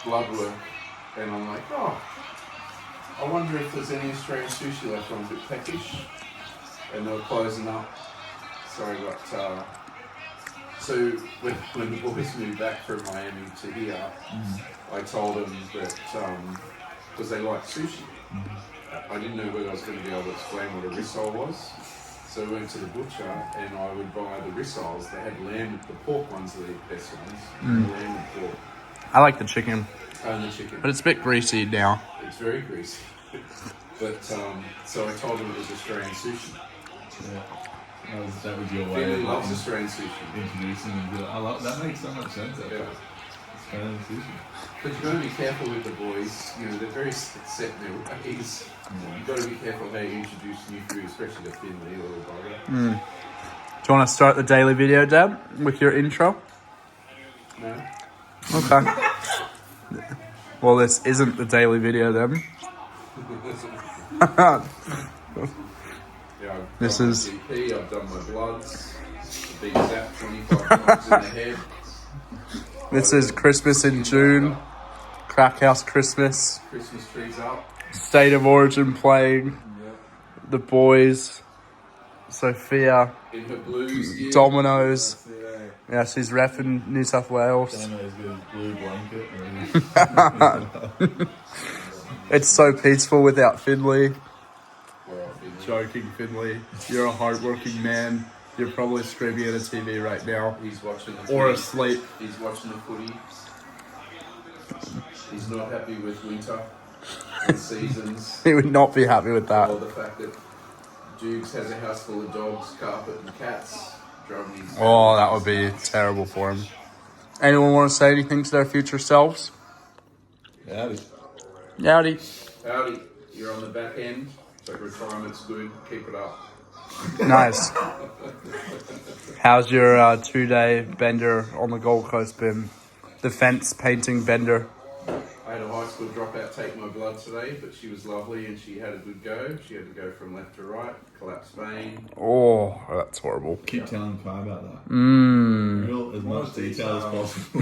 blood work, and I'm like, oh, I wonder if there's any Australian sushi left. I'm a bit peckish, and they were closing up. So I got. So when the boys moved back from Miami to here, I told them that because they like sushi, I didn't know whether I was going to be able to explain what a rissole was. So I went to the butcher and I would buy the rissoles. They had lamb, the pork ones are the best ones. Lamb and pork. I like the chicken, And the chicken. but it's a bit greasy now. It's very greasy. But so I told them it was Australian sushi. Yeah. That was your way Finley of loves Australian sushi. introducing them to it. I love that. Makes so much sense. Actually. Yeah. Australian sushi. But you've got to be careful with the boys. You know, they're very set in their ways. You've got to be careful how you introduce new food, especially to Finley, little bugger. Do you want to start the daily video, Deb, with your intro? No? Okay. Well, this isn't the daily video then. Yeah, I've This done is- my GP, I've done my bloods, the big zap 25 times in the head. This is Christmas in June. Crack House Christmas. Christmas trees up. State of Origin playing. Yeah. The boys. Sophia. In her blues gear. Dominoes. Yeah. Yeah, she's repping New South Wales. Dano's got his blue blanket. It's so peaceful without Finley. Where I've been. Joking, Finley. You're a hardworking man. You're probably streaming at a TV right now. He's watching the Or footy. asleep. He's watching the footy. He's not happy with winter and seasons. He would not be happy with that. Or the fact that Dukes has a house full of dogs, carpet and cats. Driving his Oh, that would be terrible for him. Anyone want to say anything to their future selves? Howdy. Howdy. Howdy, you're on the back end. So retirement's good. Keep it up. Nice. How's your 2-day bender on the Gold Coast been? The fence painting bender. I had a high school dropout take my blood today, but she was lovely and she had a good go. She had to go from left to right, collapsed vein. Oh, that's horrible. Keep telling Kai about that. Mmm. Real as much detail as possible.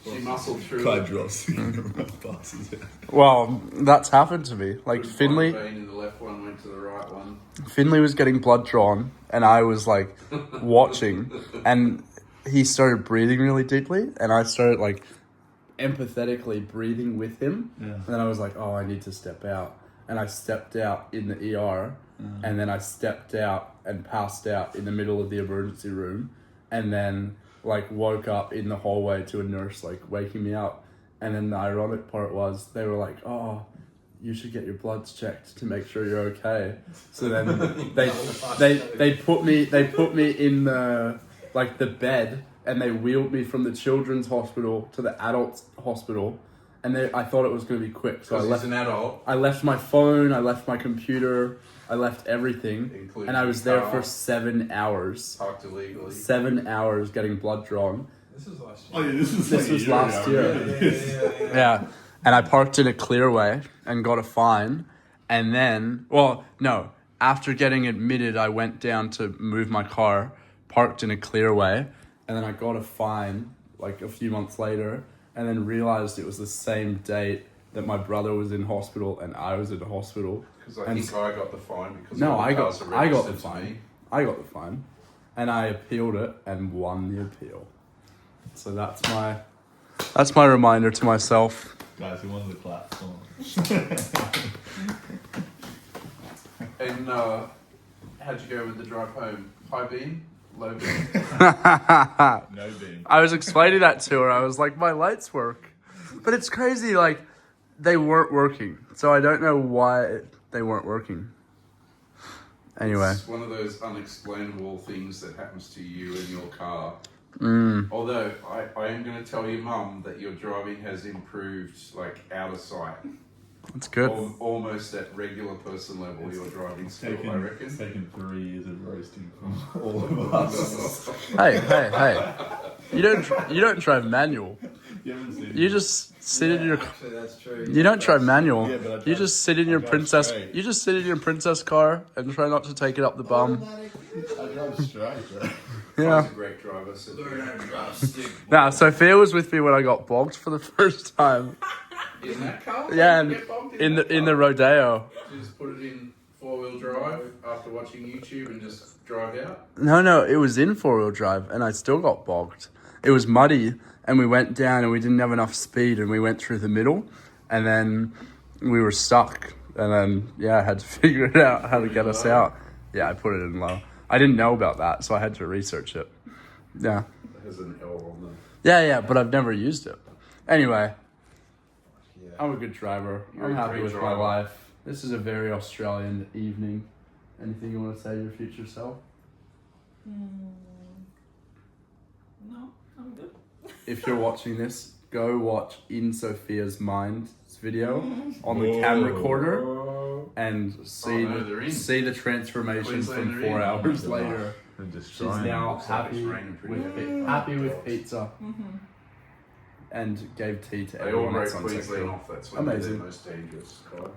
She muscled through Kai it. drops. Passes it. Well, that's happened to me. Like One Finley vein in the left one went to the right one. Finley was getting blood drawn and I was like watching and he started breathing really deeply and I started like empathetically breathing with him. Yeah. And then I was like, oh, I need to step out. And I stepped out in the ER and then I stepped out and passed out in the middle of the emergency room and then like woke up in the hallway to a nurse like waking me up. And then the ironic part was they were like, oh, you should get your bloods checked to make sure you're okay. So then they put me in the like the bed and they wheeled me from the children's hospital to the adults hospital, and I thought it was going to be quick. So Because he's an adult. I left my phone, I left my computer, I left everything, Including and I was there car. for 7 hours. Parked illegally. 7 hours getting blood drawn. This was last Oh year. yeah, this was This like was a year last ago, year. really. Yeah, and I parked in a Clearway and got a fine, and then, well, no, after getting admitted, I went down to move my car, parked in a Clearway, and then I got a fine like a few months later, and then realized it was the same date that my brother was in hospital and I was in hospital. Because I And think I got the fine because No, all the I cars got are I got the registered to fine. me. I got the fine, and I appealed it and won the appeal. So that's my reminder to myself. Guys, who wanted to clap? Come on. And how'd you go with the drive home? High beam? Low beam? No beam. I was explaining that to her. I was like, my lights work. But it's crazy, like, they weren't working. So I don't know why they weren't working. Anyway. It's one of those unexplainable things that happens to you in your car. Although, I am going to tell your mum that your driving has improved, like, out of sight. That's good. Almost at regular person level, your driving skill, I reckon. Taken 3 years of roasting from all of us. Hey. You don't drive manual. You haven't seen You just sit in your Actually, that's true. You don't drive manual. Yeah, but I You drive- just sit in your I drive princess straight. you just sit in your princess car and try not to take it up the bum. I drive straight, bro. Yeah. He's a great driver. So Now, Sophia was with me when I got bogged for the first time. in that car? Yeah, You and get bogged in that the car? rodeo. You just put it in 4-wheel drive after watching YouTube and just drive out. No, it was in 4-wheel drive, and I still got bogged. It was muddy, and we went down, and we didn't have enough speed, and we went through the middle, and then we were stuck. And then, I had to figure it out how to get us out. Yeah, I put it in low. I didn't know about that, so I had to research it. Yeah. It has an L on them. Yeah, but I've never used it. Anyway, Yeah. I'm a good driver. You're I'm a happy great with my driver. life. This is a very Australian evening. Anything you want to say to your future self? No, I'm good. If you're watching this, go watch In Sophia's Mind's video on the camcorder and see Oh, no, they're in. see the transformation Queensland, from they're 4 in. hours Yeah. later. And just She's trying. now Looks like happy it's raining pretty with heavy. happy with pizza and gave tea to They all everyone wrote at Sunset Queensland Hill. off. That's when Amazing. they're most dangerous. Kyle.